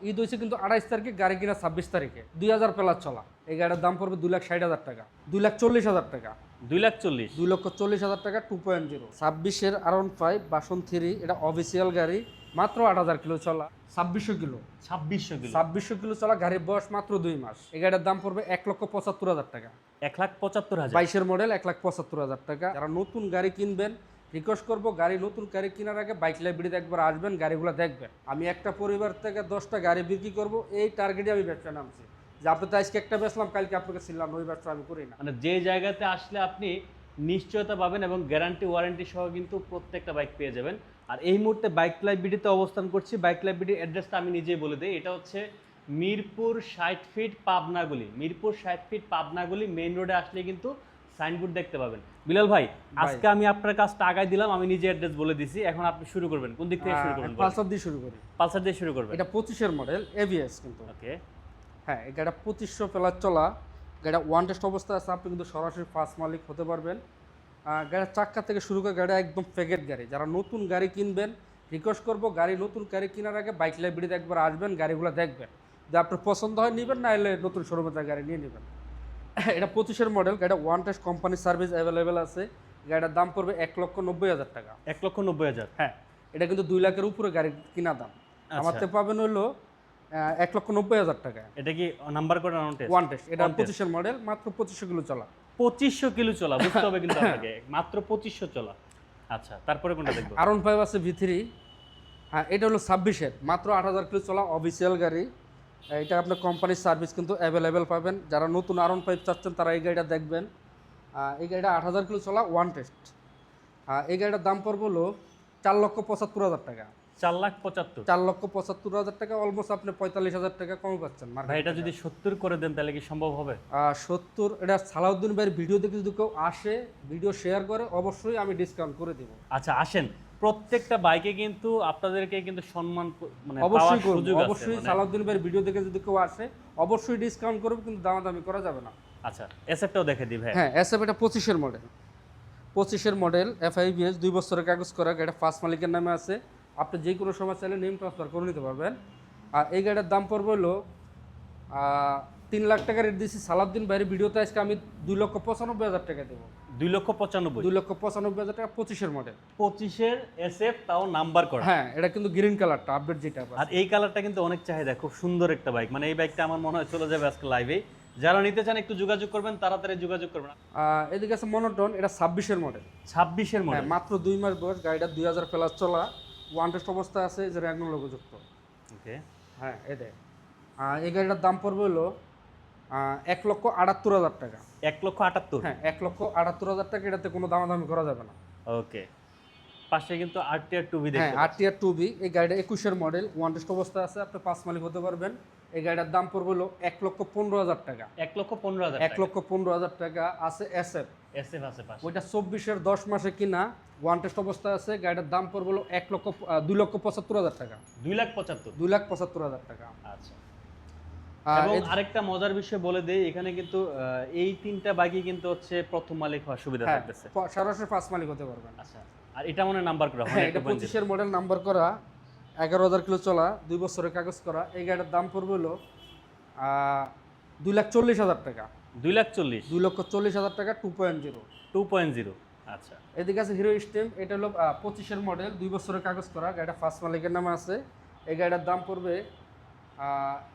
ঈদ হয়েছে কিন্তু 28 তারিখে, গাড়ি কিনা 26 তারিখে, 2000 প্লাস চলা। এই গাড়ির দাম পড়বে 2,60,000 টাকা, 2,40,000 টাকা, 2,40,000। 2,40,000 টাকা 2.0। 26-এর R15 ভার্সন 3, এটা অফিসিয়াল গাড়ি, মাত্র 8,000 কিলো চলা, 2600 কিলো, 2600 কিলো, 2600 কিলো চলা, গাড়ির বয়স মাত্র 2 মাস। এই গাড়ির দাম পড়বে 1,75,000 টাকা, 1,75,000। 22-এর মডেল, 1,75,000 টাকা। যারা নতুন গাড়ি কিনবেন, রিকোয়েস্ট করবো নতুন গাড়ি কেনার আগে বাইক লাইব্রেরিতে একবার আসবেন, গাড়িগুলো দেখবেন। আমি একটা পরিবার থেকে 10টা গাড়ি বিক্রি করব, এই টার্গেটে আমি ব্যবসা নামছি। যে আপনি তো আজকে একটা বেচলাম, কালকে আপনাকে ছিলাম, ওই ব্যবসা আমি করি না। মানে যে জায়গাতে আসলে আপনি নিশ্চয়তা পাবেন এবং গ্যারান্টি ওয়ারেন্টি সহ কিন্তু প্রত্যেকটা বাইক পেয়ে যাবেন। আর এই মুহূর্তে বাইক লাইব্রেরিতে অবস্থান করছি। বাইক লাইব্রেরির অ্যাড্রেসটা আমি নিজেই বলে দিই, এটা হচ্ছে মিরপুর 60 ফিট পাবনাগুলি। মিরপুর 60 ফিট পাবনাগুলি মেইন রোডে আসলে কিন্তু সাইনবোর্ড দেখতে পাবেন। বিলাল ভাই, আজকে আমি আপনার কাজটা আগাই দিলাম, আমি নিজে অ্যাড্রেস বলে দিছি। এখন আপনি শুরু করবেন, কোন দিক থেকে শুরু করবেন? পালসার দিয়ে শুরু করি। পালসার দিয়ে শুরু করবেন। এটা 25-এর মডেল, এবিএস কিন্তু। ওকে। হ্যাঁ, এই গাড়িটা 2500 প্লাস চলা, গাড়িটা ওয়ান টেস্ট অবস্থায় আছে। আপনি কিন্তু সরাসরি ফার্স্ট মালিক হতে পারবেন। গাড়ির চাক্কা থেকে শুরু করে গাড়িটা একদম প্যাকেট গাড়ি। যারা নতুন গাড়ি কিনবেন, রিকোয়েস্ট করবো নতুন গাড়ি কেনার আগে বাইক লাইব্রেরিতে একবার আসবেন, গাড়িগুলো দেখবেন। যে আপনার পছন্দ হয় নেবেন, না এলে নতুন শোরুমের গাড়ি নিয়ে নেবেন। এটা 25-এর মডেল, গাড়িটা one test company service available আছে। গাড়িটার দাম পড়বে 1,90,000 টাকা। 1,90,000। হ্যাঁ, এটা কিন্তু 2 লাখের উপরে গাড়ি কিনা দাম। আমার তো পাবেন হলো 1,90,000 টাকা। এটা কি নাম্বার করে ওয়ান টেস্ট, এটা 25-এর মডেল, মাত্র 2500 কিলো চলা। 2500 কিলো চলা, বুঝতে হবে কিন্তু আপনাকে, মাত্র 2500 চলা। আচ্ছা, তারপরে কোনটা দেখবো? R15 আছে V3। হ্যাঁ, এটা হলো 26-এর, মাত্র 8,000 কিলো চলা, অফিসিয়াল গাড়ি। এটা আপনার কোম্পানির সার্ভিস কিন্তু অ্যাভেলেবেল পাবেন। যারা নতুন R15 চাচ্ছেন তারা এই গাড়িটা দেখবেন। এই গাড়িটা 8,000 কিলো চলা, ওয়ান টেস্ট। এই গাড়িটার দাম পড়বে হলো 4,75,000 টাকা। 4,75,000। 4,75,000 টাকা, অলমোস্ট আপনি 45,000 টাকা কমে পাচ্ছেন। ভাই, এটা যদি 70 করে দেন তাহলে কি সম্ভব হবে? 70, এটা সালাউদ্দিন ভাইয়ের ভিডিও দেখে যদি কেউ আসে, ভিডিও শেয়ার করে, অবশ্যই আমি ডিসকাউন্ট করে দেবো। আচ্ছা, আসেন। প্রত্যেকটা বাইকে কিন্তু আপনাদেরকে কিন্তু সম্মান মানে অবশ্যই পাওয়ার সুযোগ আছে। অবশ্যই সালাউদ্দিন ভাইয়ের ভিডিও দেখে যদি কেউ আসে, অবশ্যই ডিসকাউন্ট করবে, কিন্তু দামাদামি করা যাবে না। আচ্ছা, এসএফটাও দেখে দিই ভাই। হ্যাঁ, এসএফ এটা 25-এর মডেল, 25-এর মডেল, FIBS, 2 বছরের কাগজ করা। গাড়িটা ফার্স্ট মালিকের নামে আছে। আপনি যে কোনো সময় চাইলে নেম ট্রান্সফার করে নিতে পারবেন। আর এই গাড়ির দাম পড়বে হলো 3 লাখ টাকা রেট দিয়েছি। সালাউদ্দিন ভাইয়ের ভিডিওতে আজকে আমি 2,95,000 টাকা দেবো। 2,95,000। 2,95,000 টাকা, 25-এর মডেল। 25-এর এসএফ, তাও নাম্বার করা। হ্যাঁ, এটা কিন্তু গ্রিন কালারটা, আপডেট যেটা। আর এই কালারটা কিন্তু অনেক চাহিদা, খুব সুন্দর একটা বাইক। মানে এই বাইকটা আমার মনে হয় চলে যাবে আজকে লাইভে। যারা নিতে চান একটু যোগাযোগ করবেন, তাড়াতাড়ি যোগাযোগ করবেন। এদিকে আছে মনোটন, এটা 26-এর মডেল। 26-এর মডেল, মাত্র 2 মাস বয়স। গাড়িটা 2000 প্লাস চলা, ওয়ান টেস্ট অবস্থায় আছে, যে র্যাগন লোগো যুক্ত। ওকে। হ্যাঁ, এটাই। এই গাড়িটার দাম পড়বে হলো 1,78,000 টাকা। 1,78,000। হ্যাঁ, 1,78,000 টাকা। এটাতে কোনো দামাদামি করা যাবে না। ওকে। পাশে কিন্তু RTR 2B দেখতে হ্যাঁ, RTR 2B। এই গাড়িটা 21-এর মডেল, ওয়ান টেস্ট অবস্থায় আছে। আপনি 5 মালিক হতে পারবেন। এই গাড়িটার দাম পড়বে হলো 1,15,000 টাকা। 1,15,000। 1,15,000 টাকা আছে এসএফ। এসএফ আছে পাশে। ওইটা 24-এর 10 মাসে কিনা, ওয়ান টেস্ট অবস্থায় আছে। গাড়িটার দাম পড়বে হলো 2,75,000 টাকা। 2,75,000। 2,75,000 টাকা। আচ্ছা। এবং আরেকটা মজার বিষয় বলে দেই, এখানে কিন্তু এই তিনটা বাইকই কিন্তু হচ্ছে প্রথম মালিক হওয়ার সুবিধা থাকতেছে। সরাসরি 5 মালিক হতে পারবেন। আচ্ছা। আর এটা মনে নাম্বার করা হয়। হ্যাঁ, এটা 25-এর মডেল, নাম্বার করা, 11,000 কিলো চলা, 2 বছরের কাগজ করা। এই গাড়ির দাম পড়বে হলো 2,40,000 টাকা। 2,40,000। 2,40,000 টাকা, 2.0। 2.0। আচ্ছা। এদিকে আছে হিরো স্টেম, এটা হলো 25-এর মডেল, 2 বছরের কাগজ করা। গাড়িটা ফার্স্ট মালিকের নামে আছে। এই গাড়িটার দাম পড়বে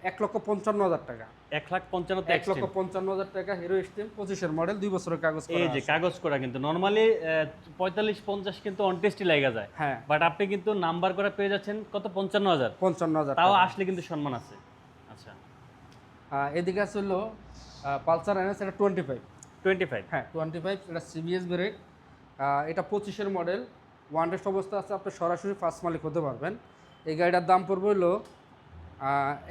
1,55,000 টাকা। 1,55,000 টাকা। হিরো স্টেম, 25-এর মডেল, 2 বছরের কাগজ করা। এই যে কাগজ করা, কিন্তু নরমালি 45-50 কিন্তু অন টেস্টই লাগা যায়। হ্যাঁ, বাট আপনি কিন্তু নাম্বার করা পেয়ে যাচ্ছেন কত? 55,000। 55,000। তাও আসলে কিন্তু সম্মান আছে। আচ্ছা। এদিকে আছে হলো পালসার NS, এটা 25। হ্যাঁ, 25। এটা CBS ব্রেক। এটা 25-এর মডেল, ওয়ান টেস্ট অবস্থা আছে। আপনি সরাসরি ফার্স্ট মালিক হতে পারবেন। এই গাড়িটার দাম পড়বে হলো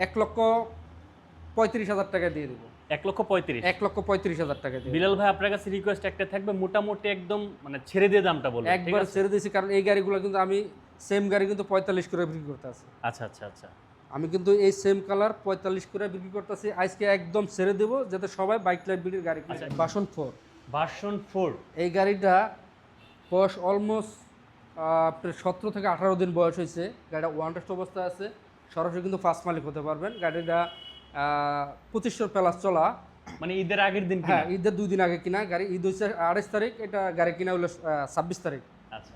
1,35,000 টাকা দিয়ে দেবো। 1,35,000। 1,35,000 টাকা দিয়ে। বিলাল ভাই, আপনার কাছে রিকোয়েস্ট একটা থাকবে, মোটামুটি একদম মানে ছেড়ে দিয়ে দামটা বলবেন। একবার ছেড়ে দিয়েছি, কারণ এই গাড়িগুলো কিন্তু আমি সেম গাড়ি কিন্তু 45 করে বিক্রি করতে আছি। আচ্ছা আচ্ছা আচ্ছা। আমি কিন্তু এই সেম কালার 45 করে বিক্রি করতেছি। আজকে একদম ছেড়ে দেবো, যাতে সবাই বাইক লাইব্রেরির গাড়ি কিনে। ভার্সন 4। ভার্সন 4। এই গাড়িটা বয়স অলমোস্ট 17 থেকে 18 দিন বয়স হয়েছে। গাড়িটা ওয়ান টেস্ট অবস্থায় আছে। সরাসরি কিন্তু ফার্স্ট মালিক হতে পারবেন। গাড়িটা 2500 প্লাস চলা। মানে ঈদের আগের দিন হ্যাঁ, কিনা? ঈদের 2 দিন আগে কিনা গাড়ি। ঈদ হচ্ছে 28 তারিখ, এটা গাড়ি কিনা হলো 26 তারিখ। আচ্ছা,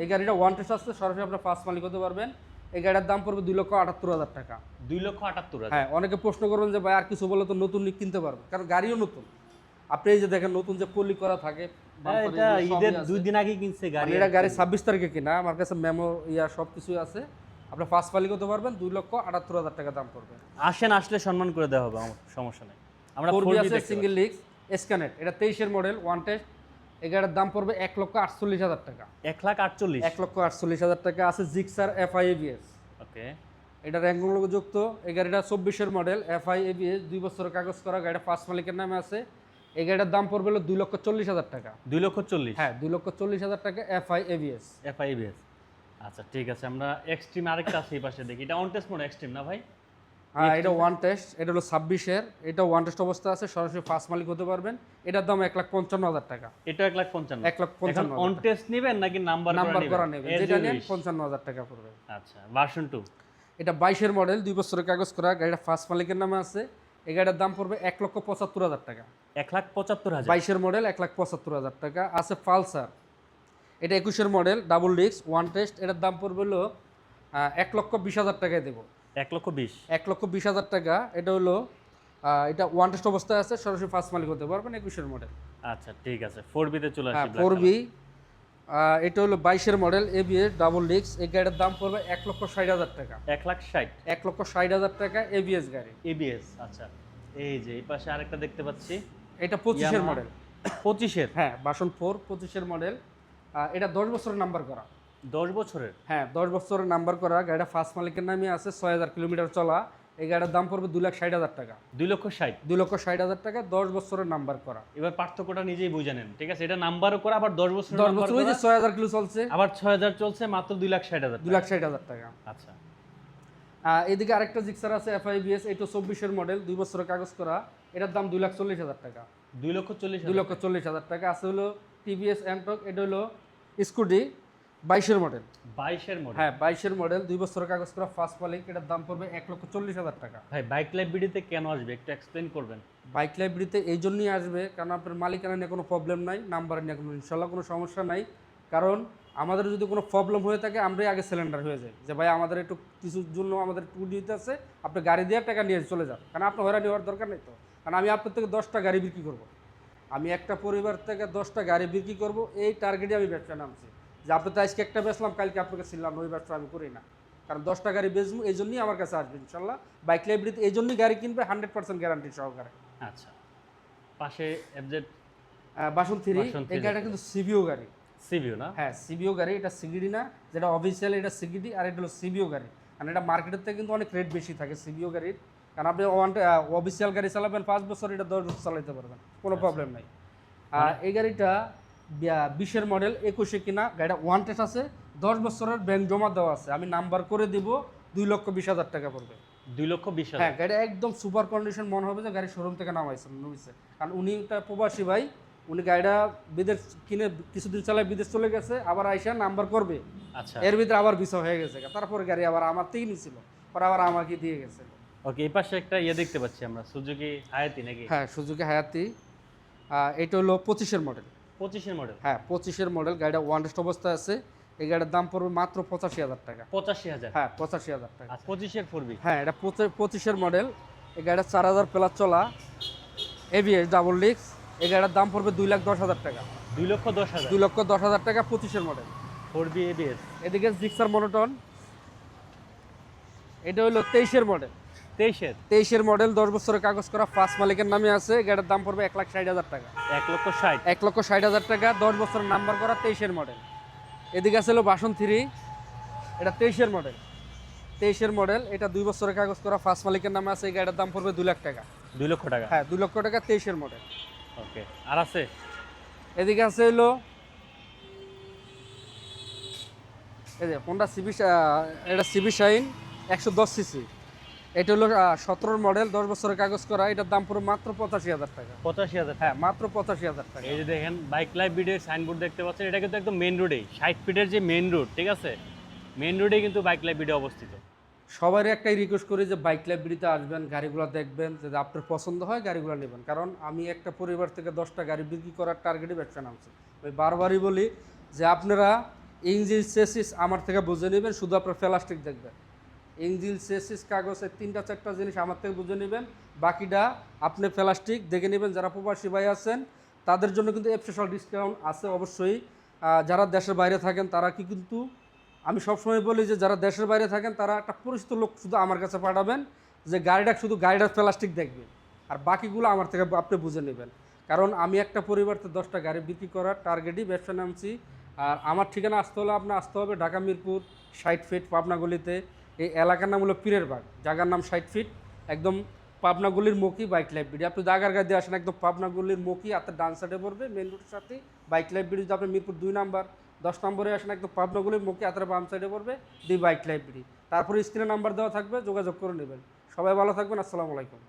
এই গাড়িটা ওয়ান টেস্ট আসছে, সরাসরি আপনার ফার্স্ট মালিক হতে পারবেন। এই গাড়ির দাম পড়বে 2,78,000 টাকা। 2,78,000। হ্যাঁ, অনেকে প্রশ্ন করবেন যে ভাই আর কিছু বলে তো নতুন কিনতে পারবেন, কারণ গাড়িও নতুন। আপনি এই যে দেখেন নতুন যে পলি করা থাকে, হ্যাঁ, বাম্পার এটা এগুলো সবই ঈদের আছে। 2 দিন আগে কিনছে গাড়ি। মানে এটা গাড়ি 26 তারিখে কিনা, আমার কাছে মেমো সব কিছুই আছে। আপনি ফার্স্ট মালিক হতে পারবেন, 2,78,000 টাকা দাম পড়বে। আসেন, আসলে সম্মান করে দেওয়া হবে, আমার সমস্যা নেই। আমরা 4B 4B আছে, দেখতে সিঙ্গেল লিক্স এসকানেট, এটা 23 মডেল ওয়ান টেস্ট। এই গাড়ির দাম পড়বে 1,48,000 টাকা। 1,48,000। 1,48,000 টাকা। আছে জিক্সার FI ABS, ওকে, এটা র্যাঙ্গুলো যুক্ত। এই গাড়িটা 24 মডেল, FI ABS, 2 বছরের কাগজ করা। গাড়িটা ফার্স্ট মালিকের নামে আছে। এই গাড়িটার দাম পড়বে হলো 2,40,000 টাকা। 2,40,000। হ্যাঁ, 2,40,000 টাকা FI ABS। FIBS। আচ্ছা, ঠিক আছে, আমরা এক্সট্রিম আরেকটা আছে এই পাশে দেখি। এটা অন টেস্ট মোড এক্সট্রিম না ভাই? হ্যাঁ, এটা ওয়ান টেস্ট, এটা হলো 26-এর, এটা ওয়ান টেস্ট অবস্থা আছে, সরাসরি ফার্স্ট মালিক হতে পারবেন। এটার দাম 1,55,000 টাকা। এটা 1,55,000। 1,55,000 এখন অন টেস্ট নেবেন নাকি নাম্বার করা নেবেন, As যেটা you নেন wish। 55,000 টাকা পড়বে। আচ্ছা, ভার্সন 2। এটা 22-এর মডেল, 2 বছরের কাগজ করা। গাড়িটা ফার্স্ট মালিকের নামে আছে। এই গাড়ির দাম পড়বে 1,75,000 টাকা। 1,75,000। 22-এর মডেল, 1,75,000 টাকা। আছে পালসার, এটা 21-এর মডেল, ডাবল ডিস্ক, ওয়ান টেস্ট। এটার দাম পড়বে হলো 1,20,000 টাকায় দেবো। 1,20,000। 1,20,000 টাকা। এটা হলো এটা ওয়ান টেস্ট অবস্থায় আছে, সরাসরি ফার্স্ট মালিক হতে পারবেন। 21-এর মডেল। আচ্ছা, ঠিক আছে, 4B তে চলে হ্যাঁ, আসি। 4B। এটা হলো 22-এর মডেল, ABS, ডাবল ডিস্ক। এই গাড়ির দাম পড়বে 1,60,000 টাকা। 1,60,000। 1,60,000 টাকা ABS গাড়ি। ABS। আচ্ছা, এই যে এই পাশে আরেকটা দেখতে পাচ্ছি। এটা 25-এর Yamaha। মডেল। 25-এর। হ্যাঁ, ভার্সন 4, 25-এর মডেল। এটা 10 বছরের নাম্বার করা। 10 বছরের। হ্যাঁ, 10 বছরের নাম্বার করা। গাড়িটা ফার্স্ট মালিকের নামে আছে, 6,000 কিলোমিটার চলা। এই গাড়ির দাম পড়বে 2,60,000 টাকা। 2,60,000। 2,60,000 টাকা, 10 বছরের নাম্বার করা। এবার পার্থক্যটা নিজেই বুঝে নেন, ঠিক আছে? এটা নাম্বারও করা, আবার 10 বছর 10 বছর, ওই যে 6,000 কিলো চলছে, আবার 6,000 চলছে, মাত্র 2,60,000। 2,60,000 টাকা। আচ্ছা, এদিকে আরেকটা জিক্সার আছে, FIBS, এটা 24-এর মডেল, 2 বছরের কাগজ করা। এটার দাম 2,40,000 টাকা। 2,40,000। 2,40,000 টাকা। আছে হলো TVS অ্যান্টক, এটা হলো স্কুটি, 22-এর মডেল। 22-এর মডেল। হ্যাঁ, 22-এর মডেল, 2 বছরের কাগজ করা, ফার্স্ট মালিক। এটার দাম পড়বে 1,40,000 টাকা। ভাই, বাইক লাইভ ভিডিওতে কেন আসবে একটু এক্সপ্লেইন করবেন? বাইক লাইব্রেরিতে এই জন্যই আসবে কারণ আপনার মালিকানা নিয়ে কোনো প্রবলেম নাই, নাম্বার নিয়ে কোনো ইনশাল্লাহ কোনো সমস্যা নাই। কারণ আমাদের যদি কোনো প্রবলেম হয়ে থাকে, আমরাই আগে সিলিন্ডার হয়ে যাই যে ভাই আমাদের একটু কিছুর জন্য আমাদের একটু দিতে আছে, আপনি গাড়ি দিয়ে টাকা নিয়ে চলে যান। কারণ আপনার হয়রানি হওয়ার দরকার নেই তো। কারণ আমি আপনার থেকে 10টা গাড়ি বিক্রি করব, আমি একটা পরিবার থেকে 10টা গাড়ি বিক্রি করব, এই টার্গেটে আমি ব্যবসা নামছি। যে আপনি তো আজকে একটা বেচলাম, কালকে আপনাকে ছিলাম, ওই ব্যবসা আমি করি না। কারণ 10টা গাড়ি বেচবো, এই জন্যই আমার কাছে আসবে ইনশাল্লাহ। বাইক লাইব্রেরিতে এই জন্যই গাড়ি কিনবে 100% গ্যারান্টি সহকারে। আচ্ছা, পাশে FZ বাসন 3, বাসন এই 3 গাড়িটা কিন্তু সিবিও গাড়ি। সিভিউ না? হ্যাঁ, সিবিও গাড়ি, এটা সিগিডি না, যেটা অফিসিয়াল এটা সিগিডি, আর এটা হলো সিবিও গাড়ি। কারণ এটা মার্কেটের থেকে কিন্তু অনেক রেট বেশি থাকে সিবিও গাড়ির। কারণ আপনি অফিসিয়াল গাড়ি চালাবেন 5 বছর, এটা 10 বছর চালাতে পারবেন, কোনো প্রবলেম নাই। আর এই গাড়িটা 20-এর মডেল, 21-এ কিনা। গাড়িটা ওয়ান টেস্ট আছে, 10 বছরের ব্যাংক জমা দেওয়া আছে। আমি নাম্বার করে দিব, 2,20,000 টাকা পড়বে। 2,20,000। হ্যাঁ, গাড়িটা একদম সুপার কন্ডিশন, মনে হবে যে গাড়ি শোরুম থেকে নামাইছেন নইছে। কারণ উনি একটা প্রবাসী ভাই, উনি গাড়িটা বিদেশ কিনে কিছুদিন চালায় বিদেশ চলে গেছে, আবার আইসা নাম্বার করবে। আচ্ছা, এর ভিতরে আবার ভিসা হয়ে গেছে, তারপরে গাড়ি আবার আমার থেকেই নিছিল, পরে আবার আমাকে দিয়ে গেছে। ওকে, এই পাশে একটা দেখতে পাচ্ছি আমরা, সুজুকি হায়াতি নাকি? হ্যাঁ, সুজুকি হায়াতি। এটা হলো 25-এর মডেল। 25-এর মডেল। হ্যাঁ, 25-এর মডেল। গাড়িটা ওয়ান টেস্ট অবস্থায় আছে। এই গাড়ির দাম পড়বে মাত্র 85,000 টাকা। 85,000। হ্যাঁ, 85,000 টাকা। আচ্ছা, 25-এর 4B। হ্যাঁ, এটা 25-এর মডেল। এই গাড়িটা 4,000 প্লাস চলা, ABS, ডাবল ডিস্ক। এই গাড়ির দাম পড়বে 2,10,000 টাকা। 2,10,000। 2,10,000 টাকা, 25-এর মডেল। 4B ABS। এদিকে জিক্সার মনোটন, এটা হলো 23-এর মডেল। 23-এর। 23-এর মডেল, 10 বছরের কাগজ করা, ফার্স্ট মালিকের নামে আছে। গাড়ির দাম পড়বে 1,60,000 টাকা। 1,60,000। 1,60,000 টাকা, 10 বছরের নাম্বার করা, 23-এর মডেল। এদিকে আছে হলো বাসন 3, এটা 23-এর মডেল। 23-এর মডেল, এটা 2 বছরের কাগজ করা, ফার্স্ট মালিকের নামে আছে। এই গাড়ির দাম পড়বে 2 লাখ টাকা। 2 লক্ষ টাকা। হ্যাঁ, 2 লক্ষ টাকা, 23-এর মডেল। ওকে, আর আছে? এদিকে আছে হলো এই যে হোন্ডা সিবি, এটা সিবি শাইন 110 সিসি। এটা হলো 17-এর মডেল, 10 বছরের কাগজ করা। এটার দাম পুরো মাত্র 85,000 টাকা। 85,000। হ্যাঁ, মাত্র 85,000 টাকা। এই যে দেখেন বাইক লাইভ ভিডিওর সাইনবোর্ড দেখতে পাচ্ছেন, এটা কিন্তু একদম মেইন রোডেই, 60 ফিটের যে মেইন রোড, ঠিক আছে? মেইন রোডে কিন্তু বাইক লাইভ ভিডিও অবস্থিত। সবারই একটাই রিকোয়েস্ট করি যে বাইক লাইব্রেরিতে আসবেন, গাড়িগুলো দেখবেন, যদি আপনার পছন্দ হয় গাড়িগুলো নেবেন। কারণ আমি একটা পরিবার থেকে 10টা গাড়ি বিক্রি করার টার্গেটে ব্যবসা নামছি। আমি বারবারই বলি যে আপনারা ইঞ্জিন চেসিস আমার থেকে বুঝে নেবেন, শুধু আপনার প্লাস্টিক দেখবেন। ইঞ্জিন চেসিস কাগজের 3টা 4টা জিনিস আমার থেকে বুঝে নেবেন, বাকিটা আপনি প্লাস্টিক দেখে নেবেন। যারা প্রবাসী ভাই আছেন তাদের জন্য কিন্তু স্পেশাল ডিসকাউন্ট আছে অবশ্যই। যারা দেশের বাইরে থাকেন তারা কিন্তু আমি সবসময় বলি যে যারা দেশের বাইরে থাকেন তারা একটা পরিচিত লোক শুধু আমার কাছে পাঠাবেন, যে গাড়িটার প্লাস্টিক দেখবে, আর বাকিগুলো আমার থেকে আপনি বুঝে নেবেন। কারণ আমি একটা পরিবারতে 10টা গাড়ি বিক্রি করার টার্গেটই ব্যবসা নামছি। আর আমার ঠিকানা আসতে হলে আপনার আসতে হবে ঢাকা মিরপুর 60 ফিট পাবনা গলিতে। এই এলাকার নাম হলো পীরের বাগ, জায়গার নাম 60 ফিট, একদম পাবনা গলির মুখী বাইক লাইব্রেরি। আপনি জায়গার গাড়ি দিয়ে আসেন, একদম পাবনা গলির মুখী আপনার ডান সাইডে পড়বে, মেন রোডের সাথে বাইক লাইব্রেরি। যদি আপনি মিরপুর 2 নাম্বার 10 নম্বরে আসেন, একদম পাবনা গলির মুখে আপনার বাম সাইডে পড়বে দি বাইক লাইব্রেরি। তারপরে স্ক্রিনে নাম্বার দেওয়া থাকবে, যোগাযোগ করে নেবেন। সবাই ভালো থাকবেন, আসসালামু আলাইকুম।